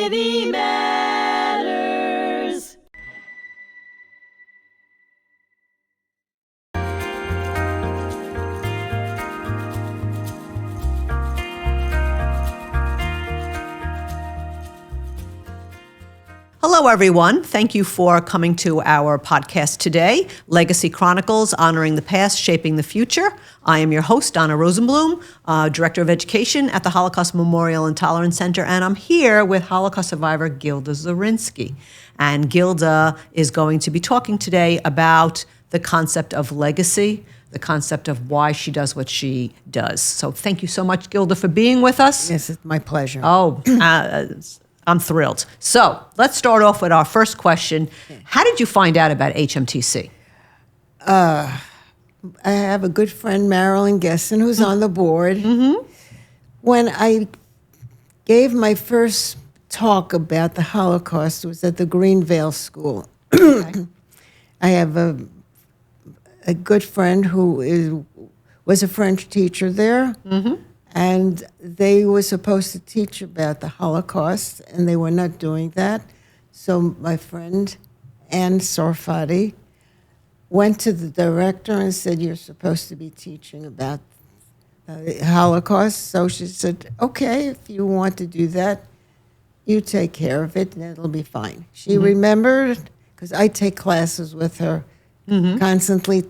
Society Matters. Hello, everyone. Thank you for coming to our podcast today, Legacy Chronicles, Honoring the Past, Shaping the Future. I am your host, Donna Rosenblum, Director of Education at the Holocaust Memorial and Tolerance Center, and I'm here with Holocaust survivor Gilda Zirinsky. And Gilda is going to be talking today about the concept of legacy, the concept of why she does what she does. So thank you so much, Gilda, for being with us. Yes, it's my pleasure. I'm thrilled. So let's start off with our first question. How did you find out about HMTC? I have a good friend, Marilyn Gesson, who's on the board. Mm-hmm. When I gave my first talk about the Holocaust, it was at the Greenvale School. Okay. I have a good friend who was a French teacher there. Mm-hmm. And they were supposed to teach about the Holocaust, and they were not doing that. So my friend, Anne Sarfati, went to the director and said, "You're supposed to be teaching about the Holocaust." So she said, "Okay, if you want to do that, you take care of it, and it'll be fine." She remembered, because I take classes with her constantly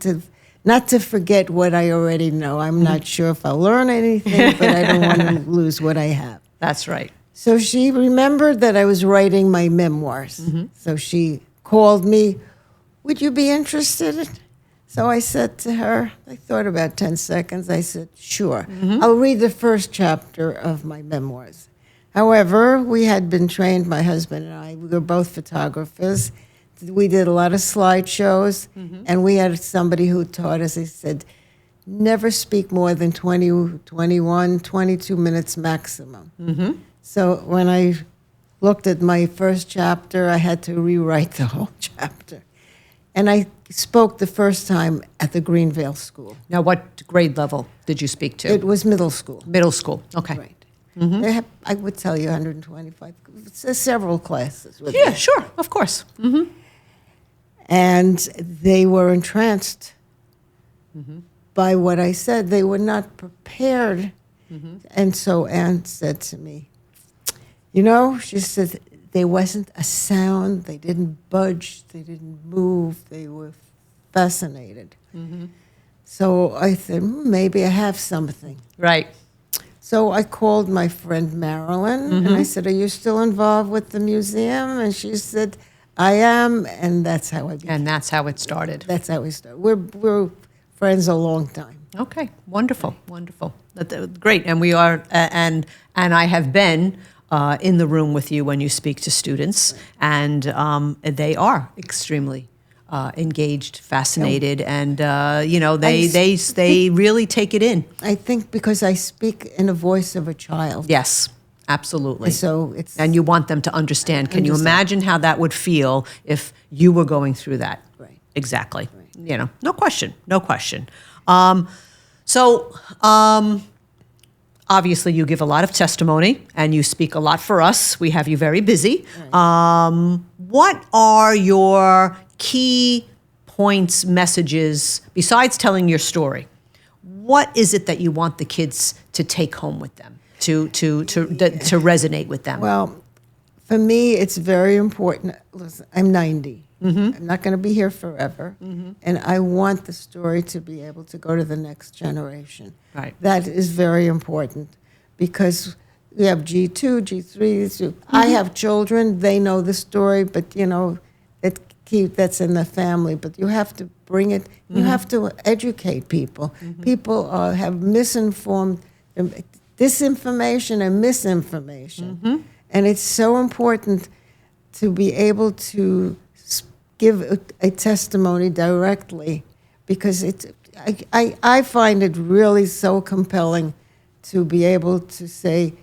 not to forget what I already know. I'm not sure if I'll learn anything, but I don't want to lose what I have. That's right. So she remembered that I was writing my memoirs. Mm-hmm. So she called me, "Would you be interested?" So I said to her, I thought about 10 seconds. I said, "Sure. I'll read the first chapter of my memoirs." However, we had been trained, my husband and I, we were both photographers. We did a lot of slideshows, and we had somebody who taught us, he said, never speak more than 20, 21, 22 minutes maximum. Mm-hmm. So when I looked at my first chapter, I had to rewrite the whole chapter. And I spoke the first time at the Greenvale School. Now, what grade level did you speak to? It was middle school. Middle school, okay. Right. Mm-hmm. I would tell you 125, several classes. Yeah, sure, of course. Mm-hmm. And they were entranced by what I said. They were not prepared. Mm-hmm. And so Anne said to me, she said, there wasn't a sound. They didn't budge. They didn't move. They were fascinated. Mm-hmm. So I said, maybe I have something. Right. So I called my friend Marilyn, and I said, "Are you still involved with the museum?" And she said, "I am," and that's how I began. And that's how it started. That's how we started. We're friends a long time. Okay, wonderful. Great, and we are, and I have been in the room with you when you speak to students, and they are extremely engaged, fascinated, and they really take it in. I think because I speak in a voice of a child. Yes. Absolutely. So and you want them to understand. Can you imagine how that would feel if you were going through that? Right. Exactly. Right. No question. Obviously you give a lot of testimony and you speak a lot for us. We have you very busy. Right. What are your key points, messages, besides telling your story? What is it that you want the kids to take home with them? To resonate with them? Well, for me, it's very important. Listen, I'm 90. Mm-hmm. I'm not going to be here forever. Mm-hmm. And I want the story to be able to go to the next generation. Right. That is very important because we have G2, G3. I have children. They know the story, but, that's in the family. But you have to bring it. You have to educate people. Mm-hmm. People have misinformed disinformation and misinformation. Mm-hmm. And it's so important to be able to give a testimony directly because I find it really so compelling to be able to say,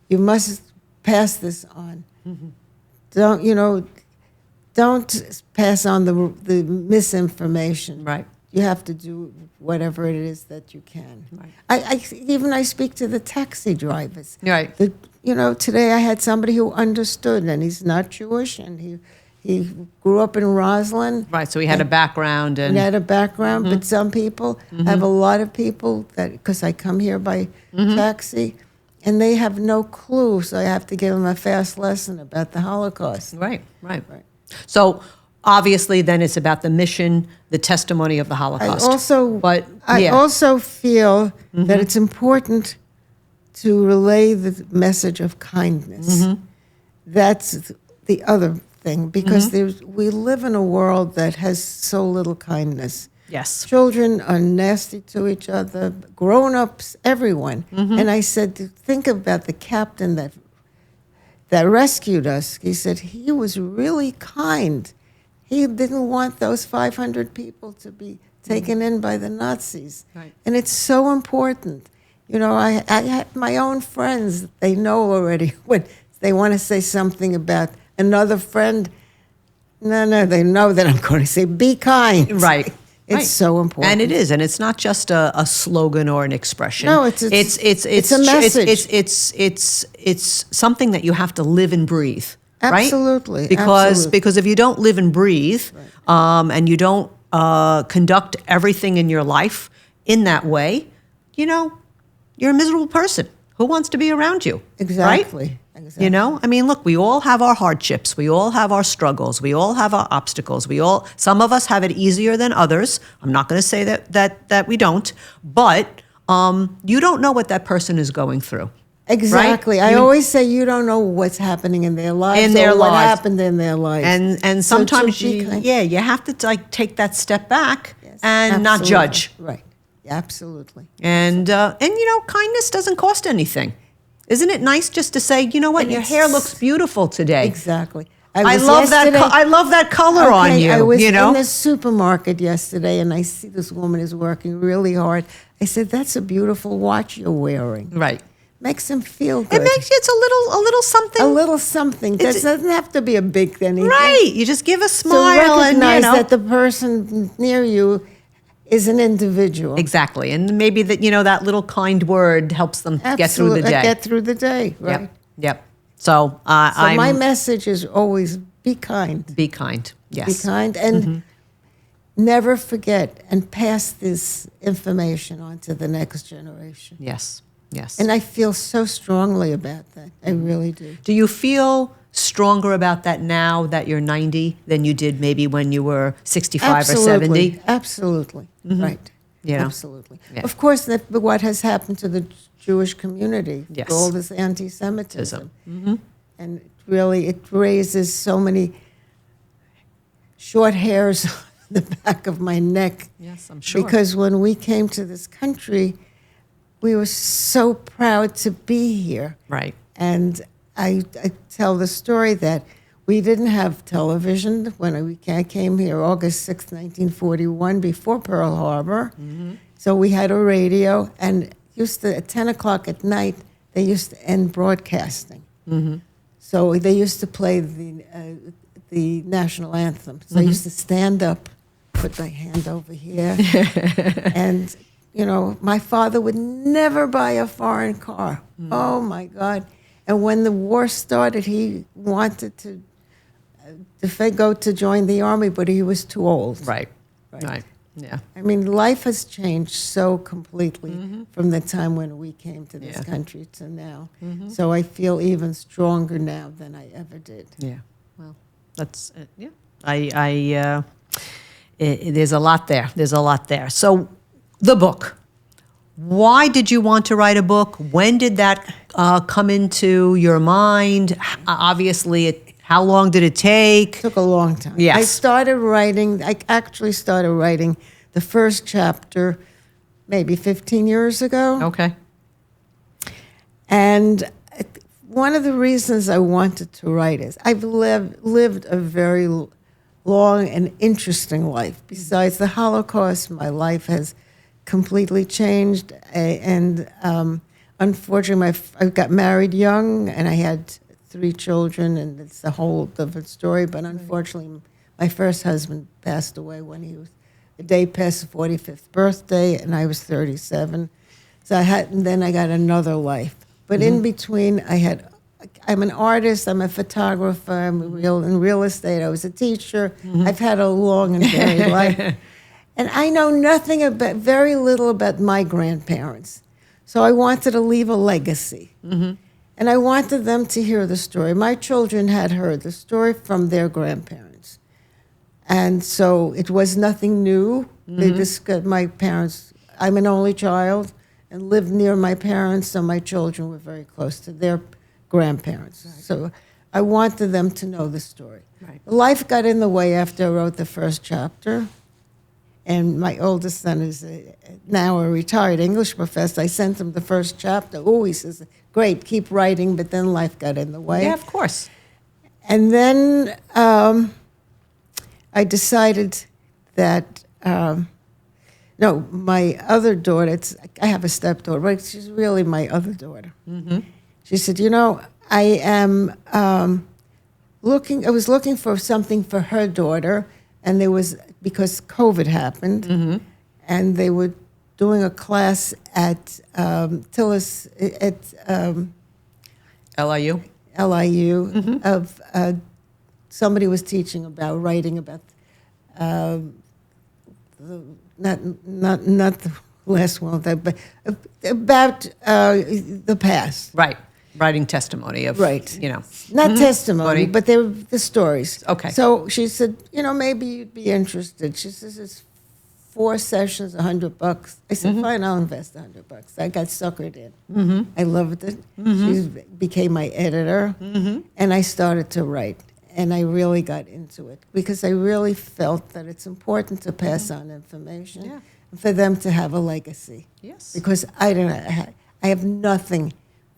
you must pass this on. Mm-hmm. Don't pass on the misinformation. Right. you have to do whatever it is that you can. Right. I speak to the taxi drivers. Right. Today I had somebody who understood, and he's not Jewish, and he grew up in Roslyn. Right, so he had a background. And he had a background, but some people, I have a lot of people that, because I come here by taxi, and they have no clue, so I have to give them a fast lesson about the Holocaust. Right. So obviously then it's about the mission, the testimony of the Holocaust. I also feel that it's important to relay the message of kindness. That's the other thing, because we live in a world that has so little kindness. Yes. Children are nasty to each other, grown-ups, everyone. And I said, think about the captain that rescued us. He said he was really kind. He didn't want those 500 people to be taken in by the Nazis. Right. And it's so important. I have my own friends. They know already when they want to say something about another friend. No, they know that I'm going to say, be kind. Right. It's so important. And it is, and it's not just a slogan or an expression. No, it's a message. It's something that you have to live and breathe. Right? Absolutely. Because if you don't live and breathe, and you don't conduct everything in your life in that way, you're a miserable person. Who wants to be around you? Exactly. Right? Exactly. Look, we all have our hardships. We all have our struggles. We all have our obstacles. Some of us have it easier than others. I'm not going to say that we don't, but you don't know what that person is going through. Exactly. Right? I always say you don't know what's happening in their lives what happened in their lives. And sometimes you have to take that step back and not judge. Right. Absolutely. And kindness doesn't cost anything. Isn't it nice just to say, you know what, your hair looks beautiful today. Exactly. I love that color on you. I was in the supermarket yesterday, and I see this woman is working really hard. I said, "That's a beautiful watch you're wearing." Right. Makes them feel good. It's a little something. A little something. It doesn't have to be a big anything. Right. You just give a smile to recognize and that the person near you is an individual. Exactly. And maybe that little kind word helps them get through the day. Get through the day, right? Yep. So my message is always be kind. Be kind, yes. Be kind, and never forget, and pass this information on to the next generation. Yes. And I feel so strongly about that. I really do. Do you feel stronger about that now that you're 90 than you did maybe when you were 65 or 70? Absolutely. Right. Yeah. Absolutely. Yeah. Of course, what has happened to the Jewish community, all this anti-Semitism. And really, it raises so many short hairs on the back of my neck. Yes, I'm sure. Because when we came to this country, we were so proud to be here. Right. And I tell the story that we didn't have television when I came here August 6, 1941, before Pearl Harbor. So we had a radio, and at 10 o'clock at night, they used to end broadcasting. So they used to play the national anthem. So I used to stand up, put my hand over here, and my father would never buy a foreign car. Oh my God. And when the war started, he wanted to go to join the army, but he was too old. Right. Yeah. I mean, life has changed so completely from the time when we came to this country to now. So I feel even stronger now than I ever did. Yeah. Well, that's there's a lot there. So the book. Why did you want to write a book? When did that come into your mind? Obviously, how long did it take? It took a long time. Yes. I actually started writing the first chapter maybe 15 years ago. Okay. And one of the reasons I wanted to write is I've lived a very long and interesting life. Besides the Holocaust, my life has completely changed, and unfortunately, I got married young, and I had 3 children, and it's a whole different story. But unfortunately, my first husband passed away when he was a day past the 45th birthday, and I was 37. So and then I got another life. But in between, I'm an artist, I'm a photographer, I'm in real estate, I was a teacher. I've had a long and varied life. And I know very little about my grandparents. So I wanted to leave a legacy. And I wanted them to hear the story. My children had heard the story from their grandparents. And so it was nothing new. They discussed my parents. I'm an only child and lived near my parents, so my children were very close to their grandparents. Right. So I wanted them to know the story. Right. Life got in the way after I wrote the first chapter. And my oldest son is now a retired English professor. I sent him the first chapter. Oh, he says, great, keep writing, but then life got in the way. Yeah, of course. And then I decided that, my other daughter, I have a stepdaughter, but she's really my other daughter. She said, I was looking for something for her daughter, and because COVID happened, and they were doing a class at Tillis at LIU. LIU of somebody was teaching about writing about not the last one, but about the past. Right. Writing testimony of, Not testimony, but they were the stories. Okay. So she said, maybe you'd be interested. She says, it's 4 sessions, $100. I said, fine, I'll invest $100. I got suckered in. I loved it. She became my editor, and I started to write. And I really got into it because I really felt that it's important to pass on information and for them to have a legacy. Yes. Because I have nothing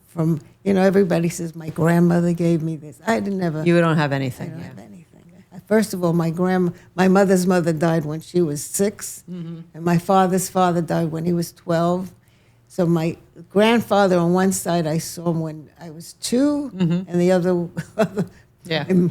from, everybody says my grandmother gave me this. You don't have anything. I don't have anything. First of all, my mother's mother died when she was 6, and my father's father died when he was 12. So my grandfather on one side I saw him when I was 2, and the other my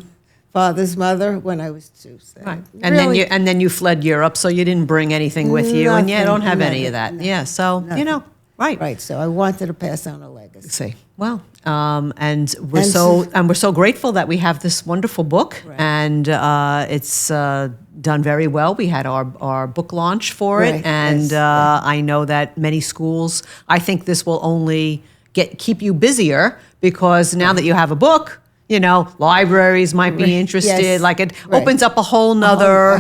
father's mother when I was 2. So right. And then you fled Europe, so you didn't bring anything with you, and you don't have any of that. Yeah. So nothing. Right. Right. So I wanted to pass on a legacy. See. Well, and we're so grateful that we have this wonderful book, and it's done very well. We had our book launch for it, and I know that many schools. I think this will only keep you busier because now that you have a book, libraries might be interested. Yes. Like it opens up a whole nother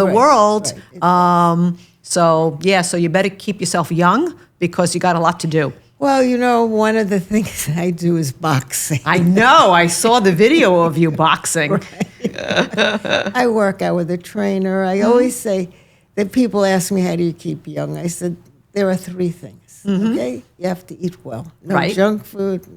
world. Right. So you better keep yourself young because you got a lot to do. Well, one of the things I do is boxing. I know. I saw the video of you boxing. Right. I work out with a trainer. I always say that people ask me, how do you keep young? I said, there are 3 things, okay? You have to eat well. No junk food.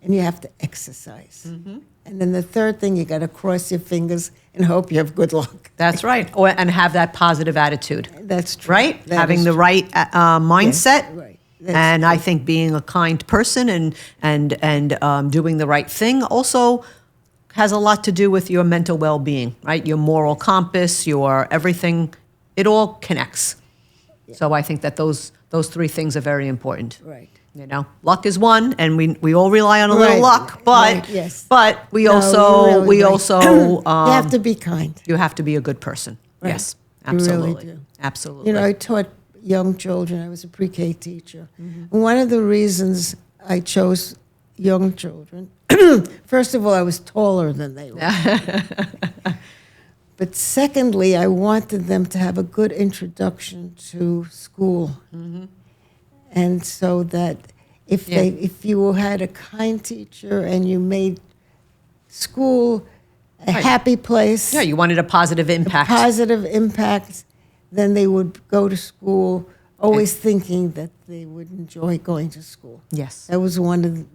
And you have to exercise. And then the third thing, you got to cross your fingers and hope you have good luck. That's right. And have that positive attitude. That's true. Right? Having the right mindset. Yes, right. And I think being a kind person and doing the right thing also has a lot to do with your mental well-being, right? Your moral compass, your everything, it all connects. Yeah. So I think that those 3 things are very important. Right. Luck is one, and we all rely on a little luck, but we also you have to be kind. You have to be a good person. Right. Yes, absolutely. You really do. Absolutely. I taught young children. I was a pre-K teacher. And one of the reasons I chose young children, first of all, I was taller than they were. But secondly, I wanted them to have a good introduction to school. And so that if you had a kind teacher and you made school a happy place. Yeah, you wanted a positive impact. Then they would go to school always thinking that they would enjoy going to school. Yes. That was one of the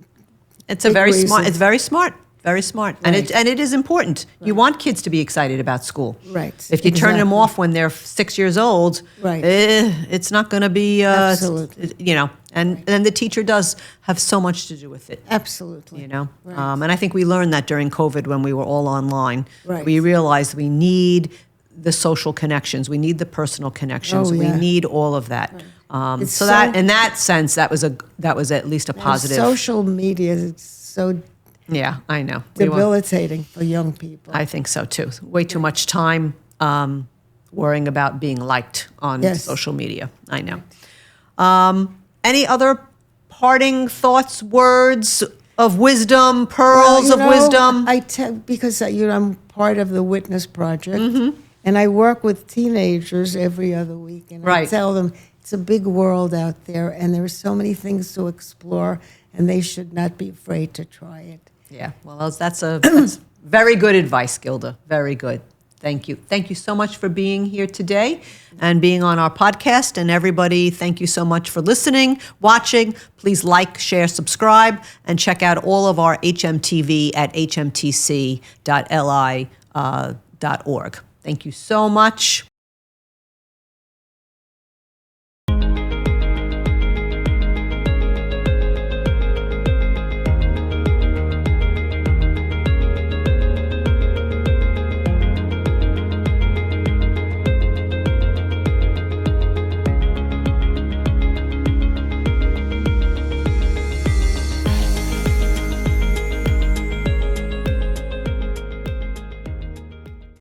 It's very smart. Very smart. Right. And it is important. Right. You want kids to be excited about school. Right. If you turn them off when they're 6 years old, it's not going to be, absolutely. And the teacher does have so much to do with it. Absolutely. Right. And I think we learned that during COVID when we were all online. Right. We realized we need the social connections. We need the personal connections. Oh, We yeah. need all of that. It's So that, in that sense, that was at least a positive. Social media is so Yeah, I know. We want- debilitating for young people. I think so too. Way too much time worrying about being liked on Yes. social media. I know. Any other parting thoughts, words of wisdom, pearls of wisdom? Because I'm part of the Witness Project, Mm-hmm. and I work with teenagers every other week, and I Right. tell them it's a big world out there, and there are so many things to explore, and they should not be afraid to try it. Yeah, well, that's very good advice, Gilda. Very good. Thank you. Thank you so much for being here today and being on our podcast. And everybody, thank you so much for listening, watching. Please like, share, subscribe, and check out all of our HMTV at hmtc.li.org. Thank you so much.